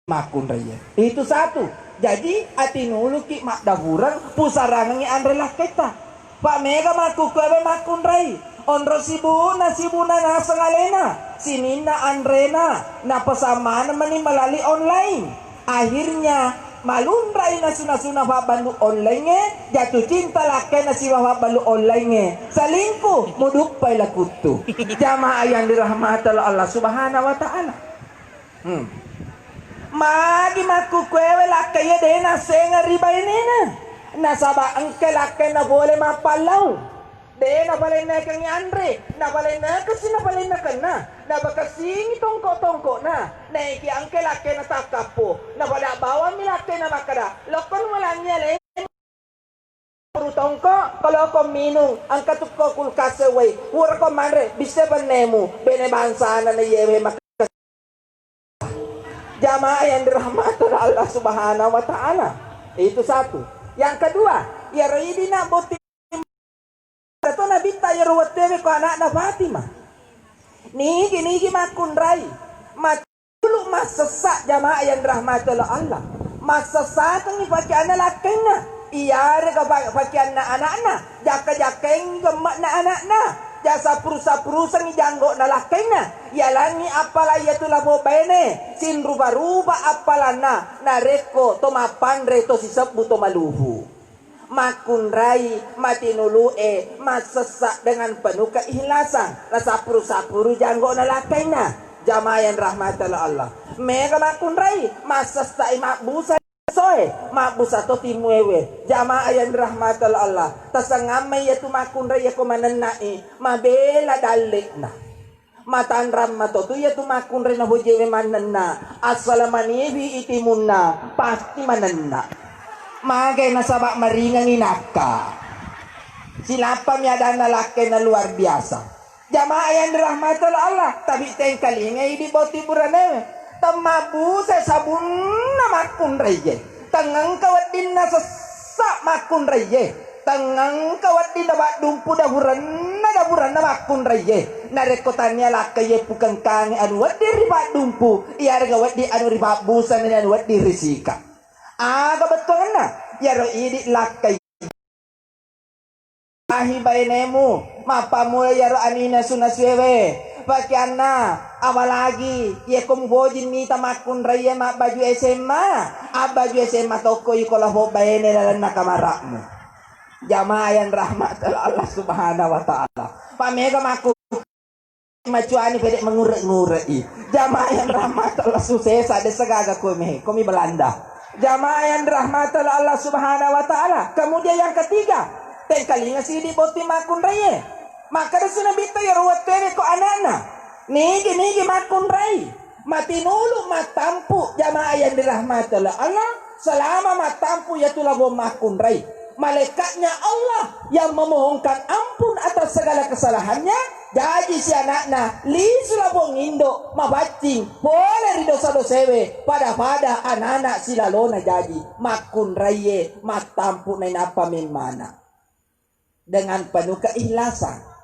makun raya. Itu satu. Jadi atinulu ki mak dahurang pusarangan andre lah kita. Pak mega maku kebe makun rai. Onro sibuna na sengalena. Sinina andrena na pasamaan mani malali online. Akhirnya malundray na sunasuna babalu online jatuh cinta laki na si babalu online salingku muduk pay lakutu. Jamaah yang dirahmati Allah subhanahu wa ta'ala. Magi makukwewe lakay de na senga riba ini na nasaba angke lakay na boleh mapalaw de na balay na kang Andre na balay na kasi na balay na kana na bakasing tongko na naiki angke lakay na takapo na bala bawa mi lakay na makara lokon wala niya le tongko kalau ko minung ang katukko kulkaseway wura ko manre bise banemu bene bansa na yewe Jamaah yang dirahmati Allah subhanahu wa ta'ala. Itu satu. Yang kedua, ya roidina boti itu nabi tayo ruwat tewe ko anak na Fatimah. Nigi makun rai. Matuluk masesak jamaah yang dirahmati Allah. Masesak ang ipakian na lakay na. Iyari ka pakian na anak na. Jaka-jakeng gemak na anak na. Jasa perusa ni janggo na lakay na yalangi apala ya tula mo bene sin ruba apalana nareko tomapandre to sisab to maluhu makunrai matinulue masesak dengan penuh keikhlasan rasa perusa janggo na lakay na. Jamaah yang rahmat Allah mega makunrai masesak makbusa soe makbusa to timwewe. Jamaah yang dirahmati Allah tasangamay yatu makunray ako mananai mabela dalik na matandram matoto yatu makunray na hujewe mananna asalamanibi itimun na pasti mananna magay nasabak maringang inaka silapa miyada na laki na luar biasa. Jamaah yang dirahmati Allah tabi tengkalingay di boti burane tamabu sa sabun na makun reye tangang kawat din na sa makun reye tangang kawat din na dumpu daburan na makun reye narekotannya lakay pukang kangi anu wat diri ba dumpu iyar gawat di anu riba busan ni anu wat diri sika betul na yaro idi lakay ahi bainemu mapamu yaro anina sunaswewe pakianna apalagi ya kumhojin mita makun raya mak baju SMA baju SMA toko ikolah bobaene dalam nakamarakmu. Jamaah yang rahmat Allah subhanahu wa ta'ala pamega maku macuani pedek mengurek-ngurek jamaah yang rahmat Allah sukses ada segaga komi Belanda. Jamaah yang rahmat Allah subhanahu wa ta'ala. Kemudian yang ketiga tengkalinya sidi boti makun raya maka da sunabita ya ruwat tere ko anana nigi makun rai matinulu matampu. Jamaah yang dirahmati Allah selama matampu ya tulabo makun rai malaikatnya Allah yang memohonkan ampun atas segala kesalahannya. Jadi si anakna li sulabong indo mabacing boleh di dosa-dosewe pada anak-anak silalona jadi makun rai matampu na inapa min mana dengan penuh keikhlasan.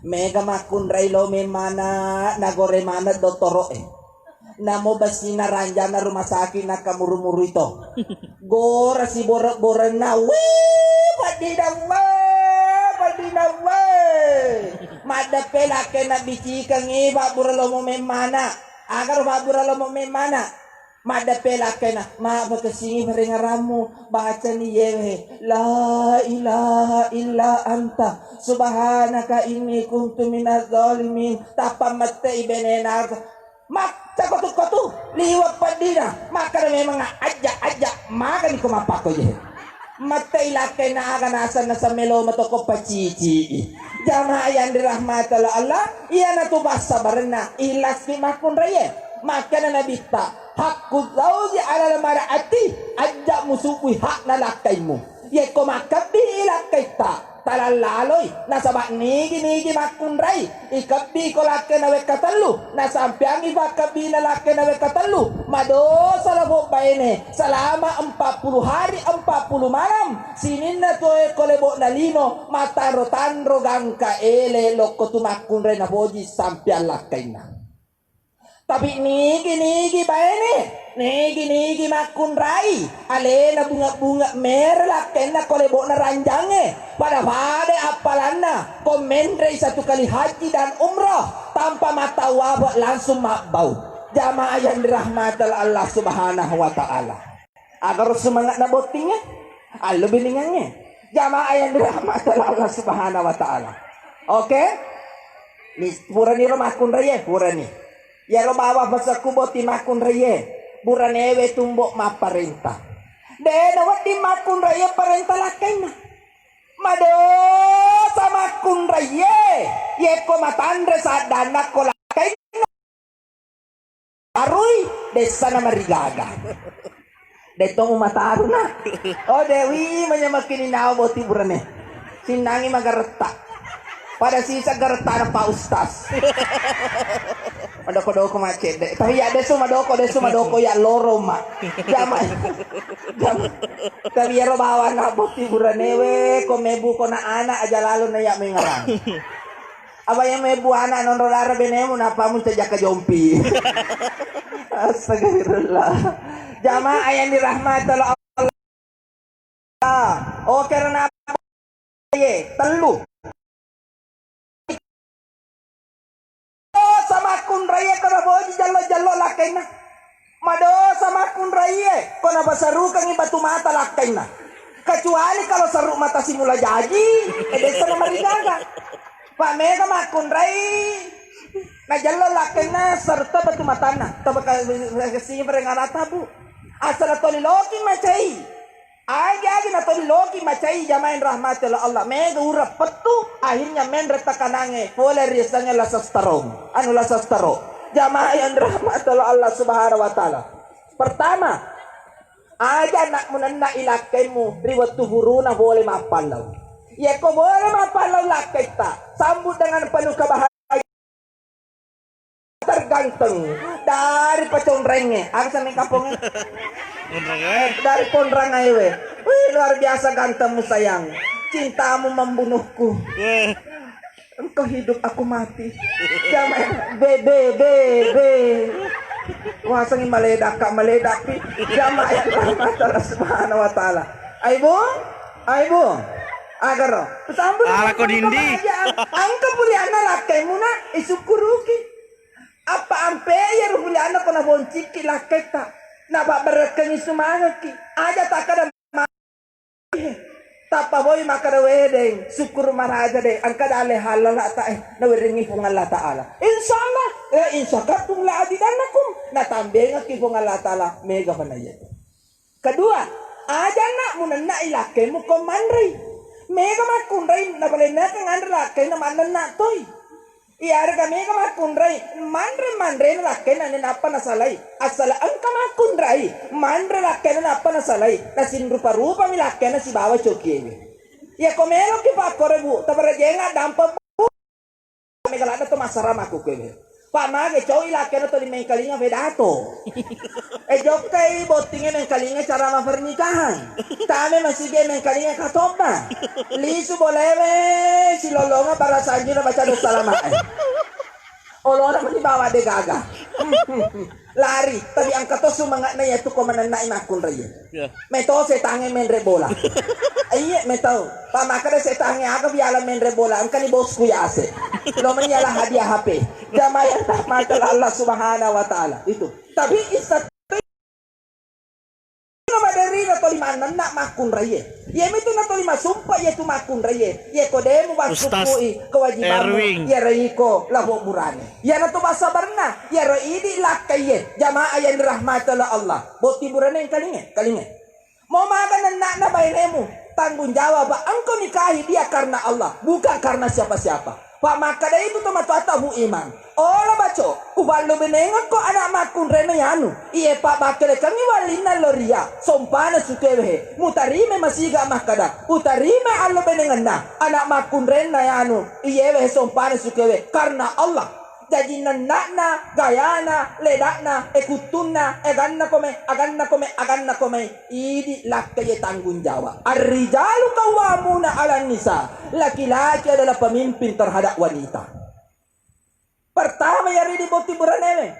Mega makun raylo me mana nagore mana doktoro namo basina ranjana rumah sakit na kamuru-muru itu gora si borok-borok na padina mada pela kena bicika ngiba buralo mo me mana agar buralo mo me mana mada pela kena ma bakasingi ngaramu baca ni yewe la ilaha illa anta subhanaka inni kuntu minaz zalimin tapamat ibenenar mak cakotu liwat padina maka memang ajak maka ni kumapako ye matay lakay na aganasan na sa melo matoko pacici. Jamaah yang dirahmati Allah iya na tubas sabar na ilas ni makun raye maka na nabita hakku zawji ala mar'ati ajak musuhi hak na lakay mo ye kumakabi ilakay ta talalaloy nasabak nigi makun ray ikabi ko lakay na wekatalu nasampiang ibakabi na lakay na wekatalu madosa labo baene selama 40 hari 40 malam sinin na to kolebo na lino mataro tanro gangka ele loko tumakun ray na boji sampiang lakay na Tapi nigi bae nigi makun rai ale na bunga merah kena kolebo na ranjange pada apalanna komendre satu kali haji dan umroh tanpa mata wabak langsung makbau. Jamaah yang dirahmati Allah Subhanahu wa taala. Agar semangat na botingnya lebih ningannya. Jamaah yang dirahmati Allah Subhanahu wa taala. Oke? Ni pura ni makun rai pura ni. Ya lo bawa basa kuboti makun rai. Buranewe tumbok maparenta. Dena wadi makun raya parenta lakena. Mado sama kun raya. Ye ko matandre sa dana ko lakena. Arui desa na marigaga. Detong umataru na. Oh Dewi manyamakin inaw boti burane. Sinangi magareta. Pada sisa gareta na pa ustas. Madoko macet deh. Tapi ya desu madoko ya loro mak. Jam. Tapi ya bawa na boti buranewe ko mebu ko na anak aja lalu na ya mengarang. Aba yang mebu anak non rolara benemu na pamun jaka jompi. Astagfirullah. Jamaah yang dirahmati Allah. Oh karena ye telu. Sama kun raya kana boji jallo lakaina. Mado sama kun raya kona basaru kang batu mata lakaina. Kecuali kalau seru mata simula jaji, desa na marigaga. Pak mega makun rai. Na jallo lakaina serta batu matana. Tabaka kasi berengana tabu. Asal toli loki macai. Agi na toli loki macai jamain rahmatillah Allah. Mega urap petu akhirnya men retakanange boleh riasanya lasas tarong. Anu lasas taro. Jamaah yang rahmatillah Allah Subhanahu wa taala. Pertama, aja nak munanna ilakaimu riwat tuhuruna boleh mapalau. Ya ko boleh mapalau lakaita. Sambut dengan penuh kebahagiaan. Terganteng dari pecondrenge. Apa sampe kampungnya? Dari pondrang ayewe. Wih, luar biasa gantengmu sayang. Cintamu membunuhku. Engkau hidup aku mati. Jamaah be. Wah sangi meledak pi. Jamaah yang rahmatullah subhanahu wa taala. Aibu. Agar sambut. Ala ko dindi. Angka puliana lakaimu na isukuruki. Apa ampe ya ruhuliana kona bonciki lakaita. Napa berekengi sumangaki aja takada tapa boy makara wedeng syukur maraja deh angkada ale halal ta na weringi fung Allah taala insyaallah insyakartum la adidanakum na tambenga ki fung Allah taala mega panaya. Kedua aja nak munanna ilake mu komandri mega makunrai na balena kang andra kay na mananna toy Iar kami kamakunray mandre lakken ane apa nasalay asal ang kamakunray mandre lakken ane apa nasalay nasin rupa mi lakken na si bawa cokie ya komelo ki pakore bu tabarajenga dampa bu megalada to masarama ku kebe pa mage choy lakken to di kalinga vedato jokai botingin yang kalinga cara ma pernikahan tame masih ge men kalinga katoba lisu boleh si lolonga para sanjina baca dosa lama olona mani bawa de gaga lari tapi ang kato sumangat na yato ko manan na imakun raya meto se tange men rebola iya meto pamakada se tange aga biala men rebola ang kani bosku ya ase lo menyala hadiah HP jamaah yang rahmatul Allah subhanahu wa taala itu tapi isat madari na to limanan na makun raya ye mito na to lima sumpa ye tu makun raya ye kodemu basupui kewajibanmu ye reiko labo burane ya na to basabarna ye roidi lakaye jamaah yang dirahmatillah Allah boti burane kalinge mau makan na bainemu tanggung jawab engkau nikahi dia karena Allah bukan karena siapa-siapa Pak makada itu tomat-tomat bu iman. Ola baco, ubalo benengan ko anak makun rena yanu. Iye pak bakere kami walina loria. Sompana sukewe. Mutarime masiga makada. Utarime allo benengan na. Anak makun rena yanu. Iye we sompana sukewe. Karena Allah. Jadi nanakna, gayana, ledakna, ekutunna, aganna kome. Ini lakkaya tanggung jawab. Ar-rijalu qawwamuna 'alan nisa. Laki-laki adalah pemimpin terhadap wanita. Pertama yang di boti buraneme.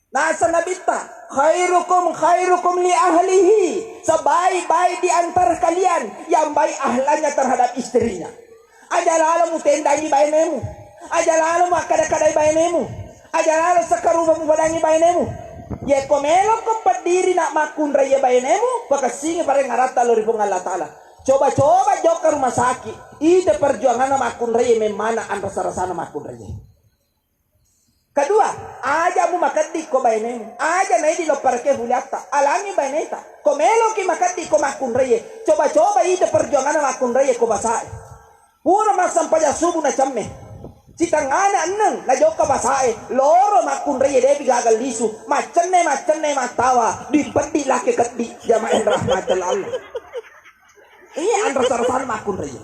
Nasa nabita, khairukum li ahlihi. Sebaik-baik di antara kalian yang baik ahlanya terhadap istrinya. Aja lalu mutendangi bainemu. Aja lalu makada-kadai bainemu. Aja lalu sakaruba mubadangi bainemu. Ye komelo ko padiri nak makun raya bainemu, pakasingi pare ngarata lori pung Allah Ta'ala. Coba-coba jauh ke rumah sakit. Ide perjuangan makun raya memana anda sarasana makun raya. Kedua, aja mu makadi ko bainemu. Aja na di lo parke huliata. Alami baineta. Komelo ki makadi ko makun raya. Coba-coba ide perjuangan makun raya ko basai. Pura masampaya subuh na chamme. Citang anak neng na joka basae. Loro makun raya debi gagal lisu. Macenne matawa. Di pedi laki kedi. Jamain rahmatul Allah. Ini andra sarasan makun raya.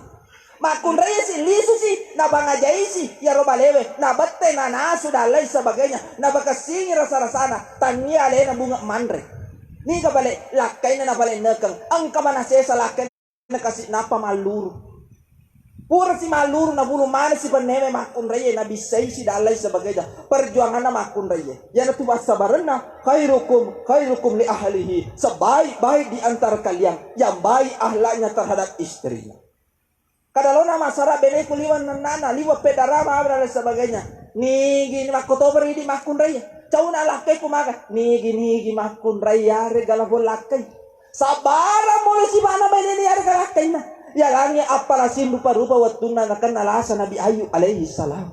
Makun raya si lisu si. Na bangajai si. Ya roba lewe. Na bette na nasu dan lain sebagainya. Na bakasingi rasa-rasana. Tanya ale na bunga mandre. Ni ka balik. Lakai na balik nekeng. Angka mana sesa lakai na kasih napa maluru. Pura si malur na bulu mana si peneme makun raya na bisai si dalai sebagainya perjuangan na makun raya yang itu bahasa barena khairukum li ahlihi sebaik-baik di antara kalian yang baik ahlaknya terhadap istrinya. Kadalona masara bene kuliwan nana liwa pedarama dan sebagainya. Ni gini makotober ini makun raya. Cauna lakai kumaga. Ni gini makun raya regala bolakai. Sabara mulai si mana bene ni regala lakai na. Ya lagi apalasin rupa-rupa watuna nakan alasan Nabi Ayub alaihi salam.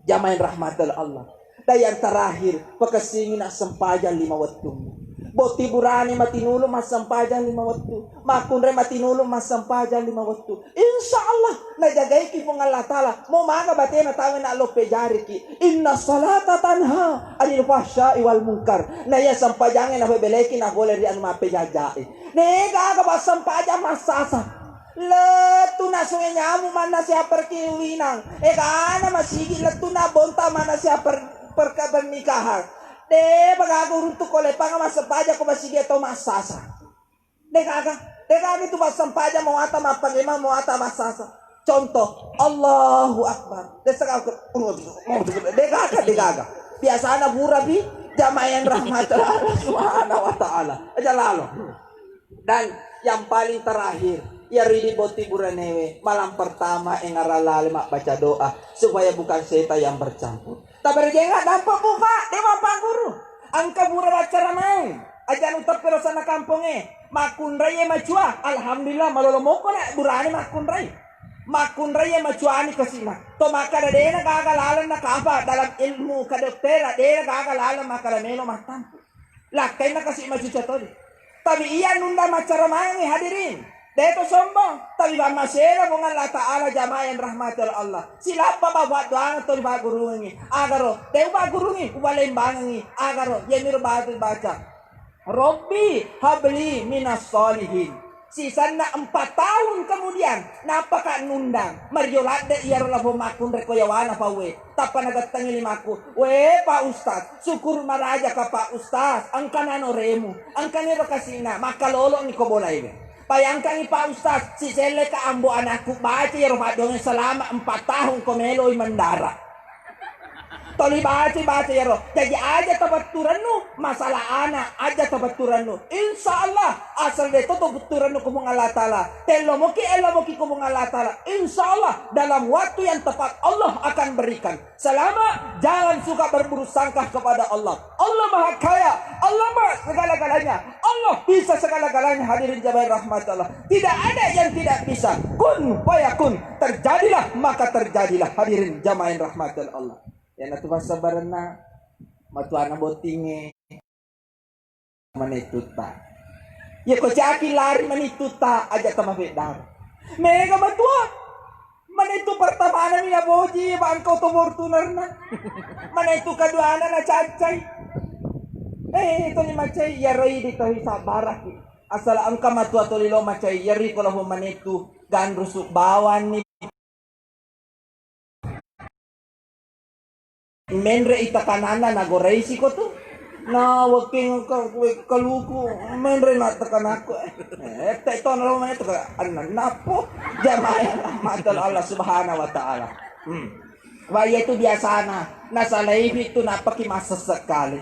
Jamain rahmatul Allah. Dan yang terakhir, pakasingin na sampajan 5 waktu. Boti burani matinulong mas sampajan 5 waktu. Makunre matinulong mas sampajan 5 waktu. Insya Allah, najagay ki pong Allah Ta'ala. Mo mga bate na tawin na alo pejari ki. Inna salata tanha. Anil fahsya iwal munkar. Na ya sampajangin na bebeleki na boleh riyan mapejajai. Nega ka ba sampajan masasa. Letu na sungai nyamu mana siya perkiwinang. Kana masigi letu na bonta mana siya perkabernikahan. De bagagurun tu kole panga masampaja ko masigi to masasa. De kaga itu masampaja mau ata mapalima mau ata masasa. Contoh Allahu Akbar. De kaga. Biasa na burabi jamayan rahmatullah subhanahu wa ta'ala. Aja lalu. Dan yang paling terakhir ya ridi boti buranewe malam pertama engaralale mak baca doa supaya bukan seta yang bercampur. Tabar jenga dampak buka dewa pak guru. Angka bura baca ramai. Ajan utap ke sana kampunge. Makun raya macua. Alhamdulillah malolomoko na burani makun raya. Makun raya macuani kasina. To maka dena kagalalan na kapa dalam ilmu kadoktera dena kagalalan makaramelo matampu. Lakay na kasi macuca todi. Tapi iya nunda macaramai hadirin. Deto sombong, tapi ba masera bungan Allah Ta'ala jamayan rahmatul Allah. Sila pa ba doang to ba gurungi. Agaro, deu ba gurungi, ubalay bangi. Agaro, yemir baca. Robbi habli minas solihin. Sisa na 4 tahun kemudian, napaka nundang. Marjolade iyarola bumakun rekoyawana pa we. Tapa nagatangili maku. We pa ustaz, syukur maraja ka pa ustaz. Ang kanano remu, ang kaniro kasina, makalolo ni kobolay. Bayangkan Pak Ustaz, si Sele ka ambo anakku baca ya romadong selama 4 tahun komeloy mandara. Toli baca ya roh. Jadi aja tabaturan nu masalah anak aja tabaturan nu. Insya Allah asal deto tabaturan nu kumung Allah Ta'ala. Elo moki kumung Allah Ta'ala. Insya Allah dalam waktu yang tepat Allah akan berikan. Selama jangan suka berburuk sangka kepada Allah. Allah Maha Kaya. Allah Maha segala-galanya. Allah bisa segala-galanya hadirin jamaah rahmat Allah. Tidak ada yang tidak bisa. Kun fayakun. Terjadilah maka terjadilah hadirin jamaah rahmat Allah. Yang natu bahasa barena matuana botinge manituta. Ya ko caki lari manituta aja tama bedar. Mega matua. Manitu pertama ni boji bangko to fortunarna. Manitu kedua na cacai. Ito ni macai ya roi dito sa barak. Asal angka matua to lilo macai yari ko lahu manitu gan rusuk bawan ni menre ita kanana nagoreisi ko to na waking kaluko menre na takanako ito na naman ito napo jamaah rahmatul Allah subhanahu wa ta'ala. Waya itu biasa na nasa live itu napakimasa sekali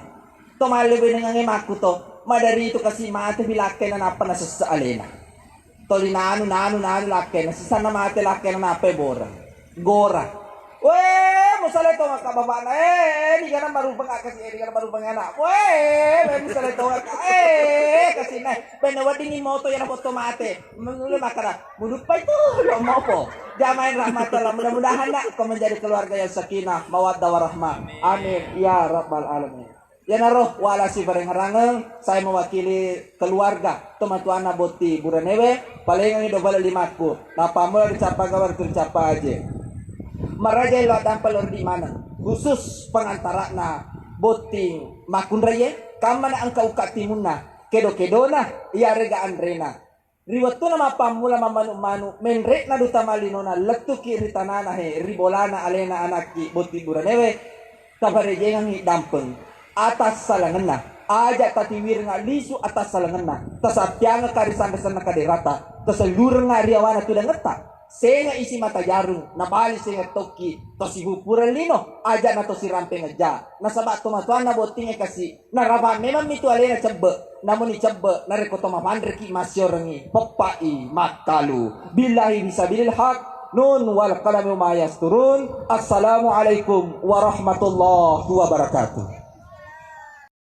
To malebe nang ngemaku to. Madari itu kasi mate bilake na napa na sa alena. To linano nano lake na sana mate lake na napa bora. Gora. Weh, musala to makababa na di kana marupang kasi di kana marupang anak. Weh, musala to kasi na penawadi ni moto yan ako tomate. Menulu makara. Munut pa ito, lo mo po. Jamain rahmatullah. Mudah-mudahan na kau menjadi keluarga yang sakinah, mawaddah warahmah. Amin ya rabbal alamin. Ya naroh wala si bareng harangeng saya mewakili keluarga teman-teman boti buranewe paling ini dobal limaku napa mula dicapa gawar tercapa aja maraja lo dampal di mana khusus pengantara na boti makun raya kamana angka ukatimuna kedo na iya rega andrena riwatu nama pamula mamanu menrek na duta malinona letu kiri tanana he ribolana alena anaki boti buranewe tabarejengang dampeng atas salangena aja tatiwir nga lisu atas salangena tasapya nga karisan na kaderata tasalur nga riawana tuda ngeta senga isi mata jarung nabali senga toki tosibupuran lino aja na to si rampe nga nasaba tumatuan na botinge kasi naraba memang mitu alena cebbe namun ni cebbe narekoto mapandreki masyorengi pepai makalu billahi bisabilil haq nun wal qalamu ma yasturun assalamu alaikum warahmatullahi wabarakatuh.